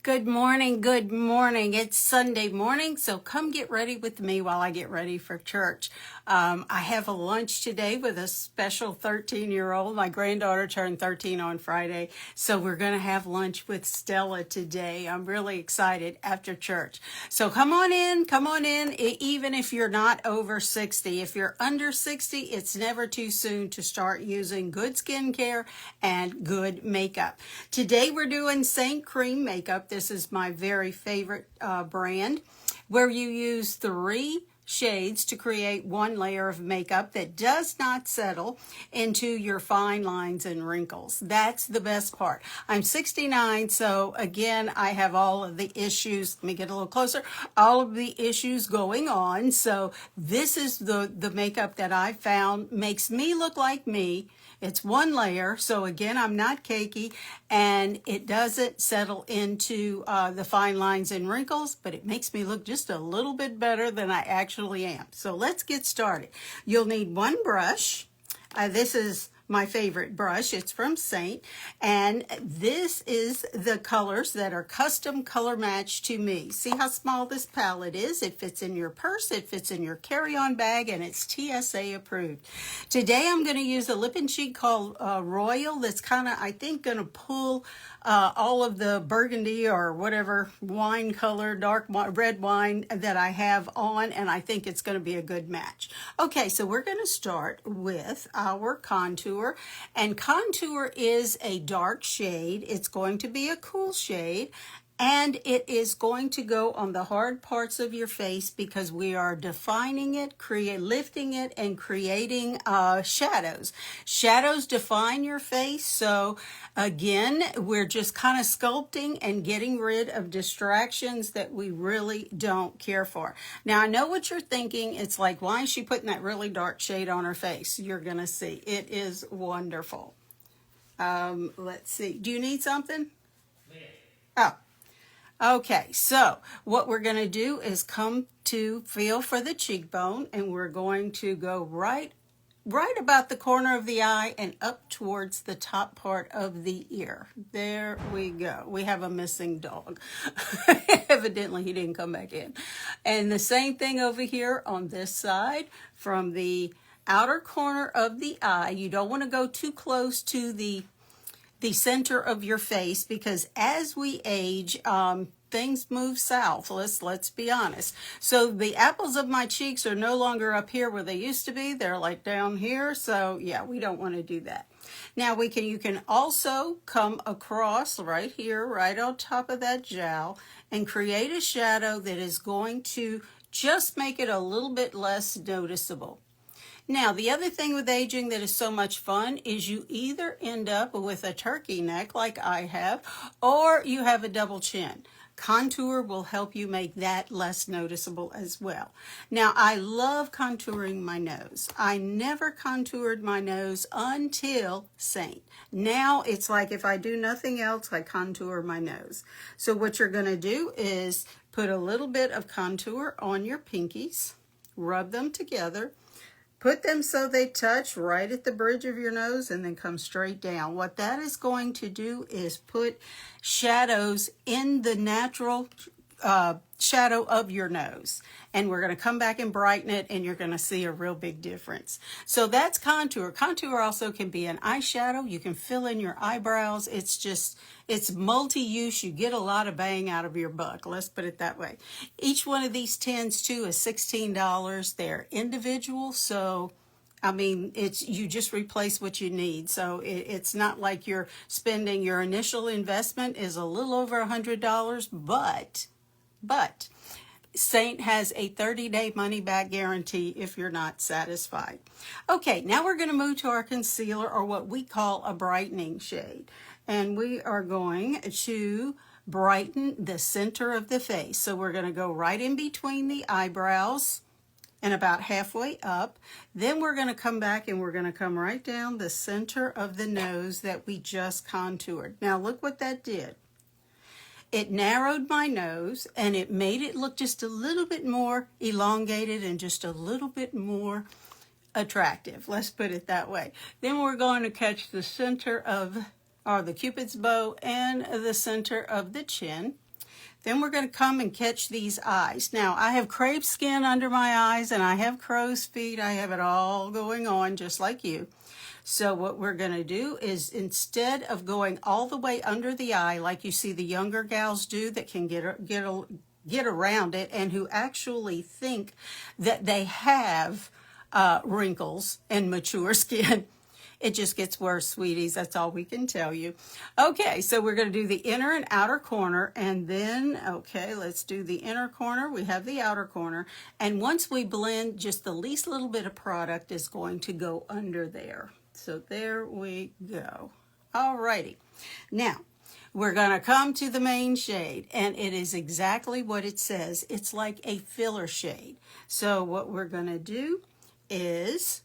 Good morning, good morning. It's Sunday morning, so come get ready with me while I get ready for church. I have a lunch today with a special 13-year-old. My granddaughter turned 13 on Friday, so we're going to have lunch with Stella today. I'm really excited after church. So come on in, even if you're not over 60. If you're under 60, it's never too soon to start using good skincare and good makeup. Today we're doing Seint cream makeup. This is my very favorite brand, where you use 3 shades to create 1 layer of makeup that does not settle into your fine lines and wrinkles. That's the best part. I'm 69, so again, I have all of the issues. Let me get a little closer. All of the issues going on. So this is the makeup that I found makes me look like me. It's 1 layer, so again, I'm not cakey, and it doesn't settle into the fine lines and wrinkles, but it makes me look just a little bit better than I actually am. So let's get started. You'll need 1 brush. This is my favorite brush. It's from Seint, and this is the colors that are custom color matched to me. See how small this palette is? It fits in your purse, it fits in your carry-on bag, and it's TSA approved. Today I'm going to use a lip and cheek called Royal that's kind of, I think, going to pull all of the burgundy or whatever wine color, dark red wine that I have on, and I think it's going to be a good match. Okay, so we're going to start with our contour, and contour is a dark shade. It's going to be a cool shade, and it is going to go on the hard parts of your face because we are defining it, lifting it, and creating shadows. Shadows define your face, so again, we're just kind of sculpting and getting rid of distractions that we really don't care for. Now, I know what you're thinking. It's like, why is she putting that really dark shade on her face? You're going to see. It is wonderful. Let's see. Do you need something? Oh. Okay, so what we're going to do is come to feel for the cheekbone, and we're going to go right about the corner of the eye and up towards the top part of the ear. There we go. We have a missing dog. Evidently, he didn't come back in. And the same thing over here on this side from the outer corner of the eye. You don't want to go too close to the center of your face, because as we age, things move south. Let's be honest. So the apples of my cheeks are no longer up here where they used to be. They're like down here. So yeah, we don't want to do that. Now you can also come across right here, right on top of that jowl, and create a shadow that is going to just make it a little bit less noticeable. Now, the other thing with aging that is so much fun is you either end up with a turkey neck like I have, or you have a double chin. Contour will help you make that less noticeable as well. Now, I love contouring my nose. I never contoured my nose until Seint. Now, it's like if I do nothing else, I contour my nose. So what you're going to do is put a little bit of contour on your pinkies, rub them together, put them so they touch right at the bridge of your nose, and then come straight down. What that is going to do is put shadows in the natural shadow of your nose. And we're going to come back and brighten it, and you're going to see a real big difference. So that's contour. Contour also can be an eyeshadow. You can fill in your eyebrows. It's multi-use. You get a lot of bang out of your buck. Let's put it that way. Each one of these tins too is $16. They're individual, so I mean, you just replace what you need. So it's not like you're spending, your initial investment is a little over $100, but Seint has a 30-day money-back guarantee if you're not satisfied. Okay, now we're going to move to our concealer, or what we call a brightening shade. And we are going to brighten the center of the face. So we're going to go right in between the eyebrows and about halfway up. Then we're going to come back and we're going to come right down the center of the nose that we just contoured. Now look what that did. It narrowed my nose, and it made it look just a little bit more elongated and just a little bit more attractive. Let's put it that way. Then we're going to catch the center of, or the Cupid's bow, and the center of the chin. Then we're going to come and catch these eyes. Now, I have crepe skin under my eyes, and I have crow's feet. I have it all going on just like you. So what we're going to do is, instead of going all the way under the eye like you see the younger gals do that can get around it and who actually think that they have wrinkles and mature skin, it just gets worse, sweeties. That's all we can tell you. Okay, so we're going to do the inner and outer corner, and then, okay, let's do the inner corner. We have the outer corner, and once we blend, just the least little bit of product is going to go under there. So there we go. All righty. Now, we're going to come to the main shade, and it is exactly what it says. It's like a filler shade. So what we're going to do is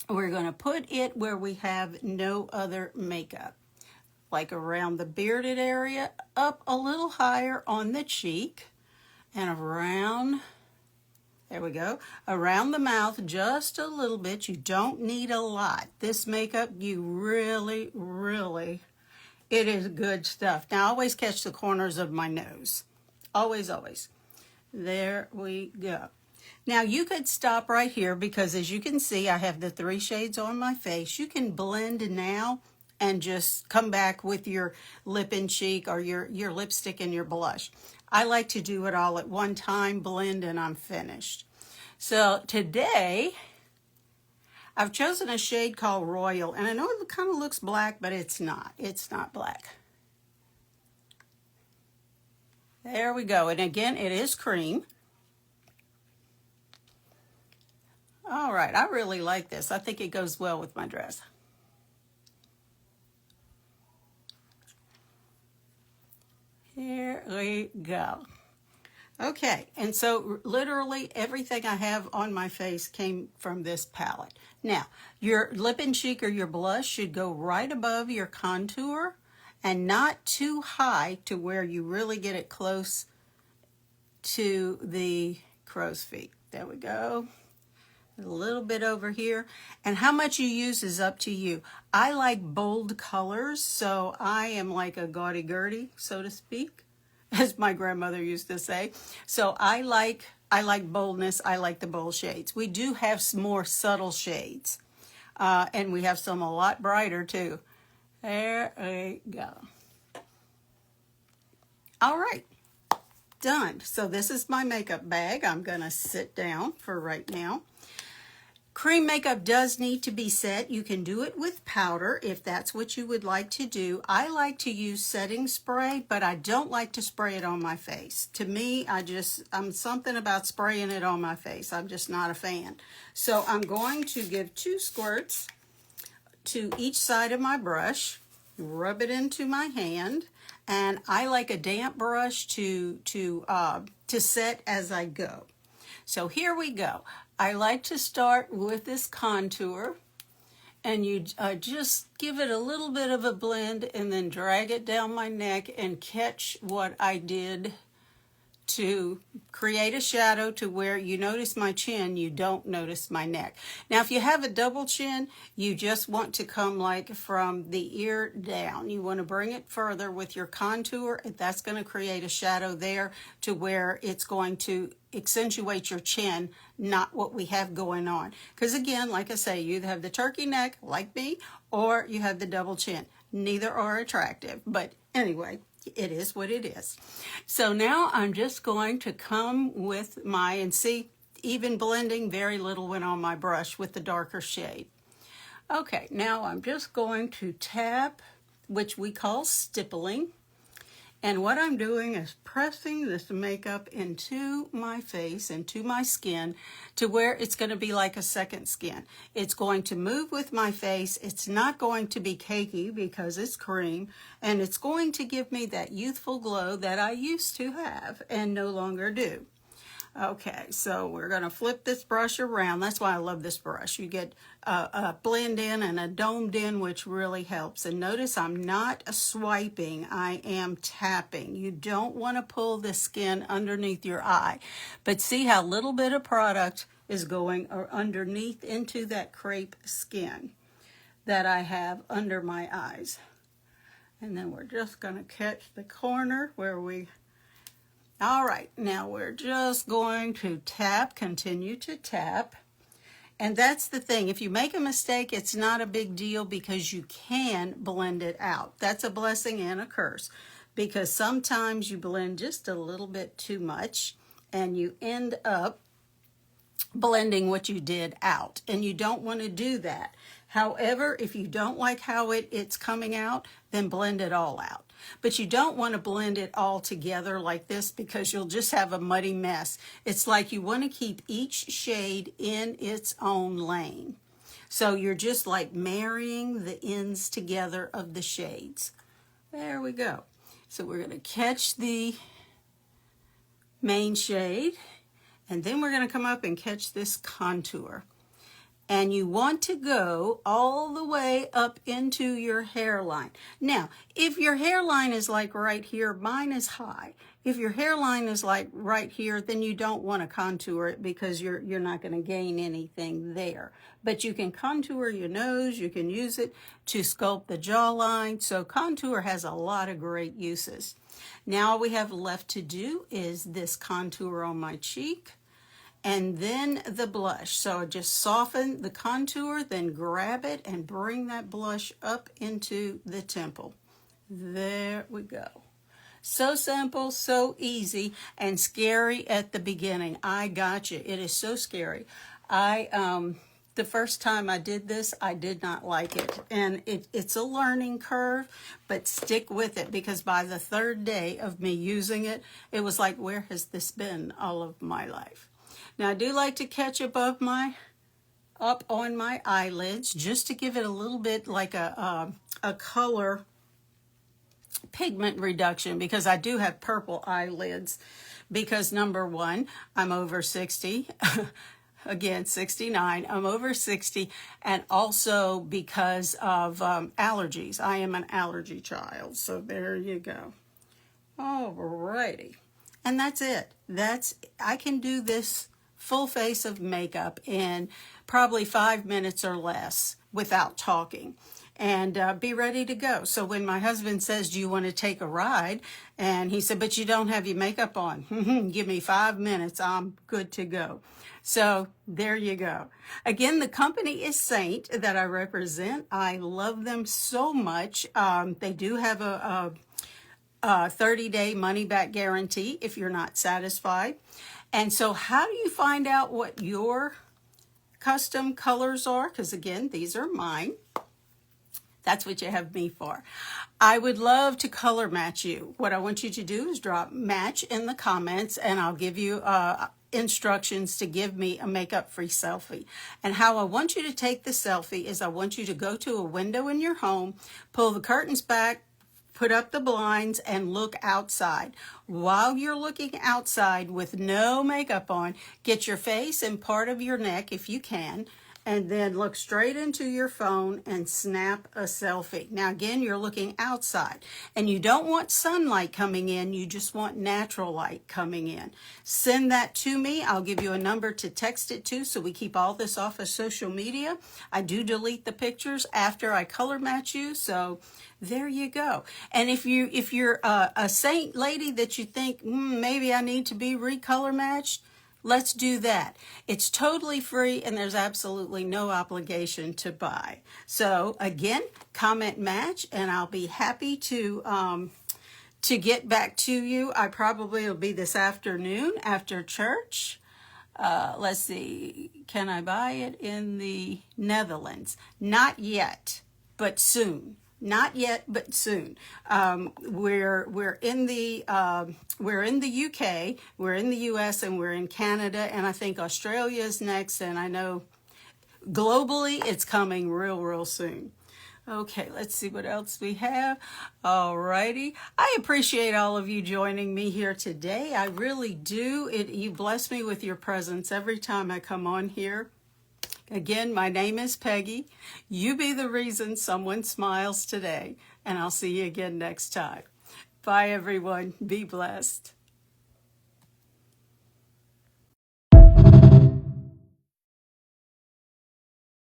we're going to put it where we have no other makeup, like around the bearded area, up a little higher on the cheek, and around, there we go, around the mouth just a little bit. You don't need a lot. This makeup, you really, it is good stuff. Now, I always catch the corners of my nose. Always, always. There we go. Now, you could stop right here because, as you can see, I have the 3 shades on my face. You can blend now and just come back with your lip and cheek or your lipstick and your blush. I like to do it all at one time, blend, and I'm finished. So today, I've chosen a shade called Royal, and I know it kind of looks black, but it's not. It's not black. There we go. And again, it is cream. All right, I really like this. I think it goes well with my dress. Here we go. Okay, and so literally everything I have on my face came from this palette. Now, your lip and cheek or your blush should go right above your contour and not too high to where you really get it close to the crow's feet. There we go. A little bit over here, and how much you use is up to you. I like bold colors, so I am like a gaudy-gurdy, so to speak, as my grandmother used to say. So I like boldness. I like the bold shades. We do have some more subtle shades, and we have some a lot brighter too. There we go. All right, done. So this is my makeup bag. I'm gonna sit down for right now. Cream makeup does need to be set. You can do it with powder if that's what you would like to do. I like to use setting spray, but I don't like to spray it on my face. To me, I'm something about spraying it on my face. I'm just not a fan. So I'm going to give 2 squirts to each side of my brush, rub it into my hand, and I like a damp brush to set as I go. So here we go. I like to start with this contour, and you just give it a little bit of a blend and then drag it down my neck and catch what I did to create a shadow to where you notice my chin, you don't notice my neck. Now, if you have a double chin, you just want to come like from the ear down. You want to bring it further with your contour, and that's going to create a shadow there to where it's going to accentuate your chin, not what we have going on. Because again, like I say, you either have the turkey neck, like me, or you have the double chin. Neither are attractive, but anyway, it is what it is. So now I'm just going to come with and see, even blending, very little went on my brush with the darker shade. Okay, now I'm just going to tap, which we call stippling. And what I'm doing is pressing this makeup into my face, into my skin, to where it's going to be like a second skin. It's going to move with my face. It's not going to be cakey because it's cream, and it's going to give me that youthful glow that I used to have and no longer do. Okay, so we're going to flip this brush around. That's why I love this brush. You get a blend in and a domed in, which really helps. And notice I'm not swiping, I am tapping. You don't want to pull the skin underneath your eye. But see how little bit of product is going underneath into that crepe skin that I have under my eyes. And then we're just going to catch the corner where we All right, now we're just going to tap, continue to tap. And that's the thing. If you make a mistake, it's not a big deal because you can blend it out. That's a blessing and a curse because sometimes you blend just a little bit too much and you end up blending what you did out, and you don't want to do that. However, if you don't like how it's coming out, then blend it all out. But you don't want to blend it all together like this because you'll just have a muddy mess. It's like you want to keep each shade in its own lane. So you're just like marrying the ends together of the shades. There we go. So we're going to catch the main shade, and then we're going to come up and catch this contour. And you want to go all the way up into your hairline. Now, if your hairline is like right here, mine is high. If your hairline is like right here, then you don't want to contour it because you're not going to gain anything there. But you can contour your nose, you can use it to sculpt the jawline. So contour has a lot of great uses. Now all we have left to do is this contour on my cheek. And then the blush. So just soften the contour, then grab it and bring that blush up into the temple. There we go. So simple, so easy, and scary at the beginning. I got you. It is so scary. The first time I did this, I did not like it. And it's a learning curve, but stick with it because by the third day of me using it, it was like, where has this been all of my life? Now I do like to catch up on my eyelids just to give it a little bit like a color pigment reduction because I do have purple eyelids because number one, I'm over 60. Again, 69, I'm over 60, and also because of allergies. I am an allergy child, so there you go. Alrighty. And that's it. I can do this full face of makeup in probably 5 minutes or less without talking and be ready to go. So when my husband says, do you want to take a ride? And he said, but you don't have your makeup on. Give me 5 minutes. I'm good to go. So there you go. Again, the company is Seint that I represent. I love them so much. They do have a 30-day money-back guarantee if you're not satisfied. And so how do you find out what your custom colors are? Because again, these are mine. That's what you have me for. I would love to color match you. What I want you to do is drop match in the comments and I'll give you instructions to give me a makeup-free selfie. And how I want you to take the selfie is I want you to go to a window in your home, pull the curtains back, put up the blinds, and look outside. While you're looking outside with no makeup on, get your face and part of your neck, if you can, and then look straight into your phone and snap a selfie. Now again, you're looking outside and you don't want sunlight coming in, you just want natural light coming in. Send that to me. I'll give you a number to text it to so we keep all this off of social media. I do delete the pictures after I color match you, so there you go. And if you're a Seint lady that you think maybe I need to be recolor matched, let's do that. It's totally free and there's absolutely no obligation to buy. So again, comment match and I'll be happy to get back to you. I probably will be this afternoon after church. Let's see, can I buy it in the Netherlands? Not yet, but soon. Not yet, but soon. We're in the UK, we're in the US, and we're in Canada, and I think Australia is next. And I know globally it's coming real soon. Okay, let's see what else we have. Alrighty, I appreciate all of you joining me here today. I really do. You bless me with your presence every time I come on here. Again, my name is Peggy. You be the reason someone smiles today, and I'll see you again next time. Bye, everyone. Be blessed.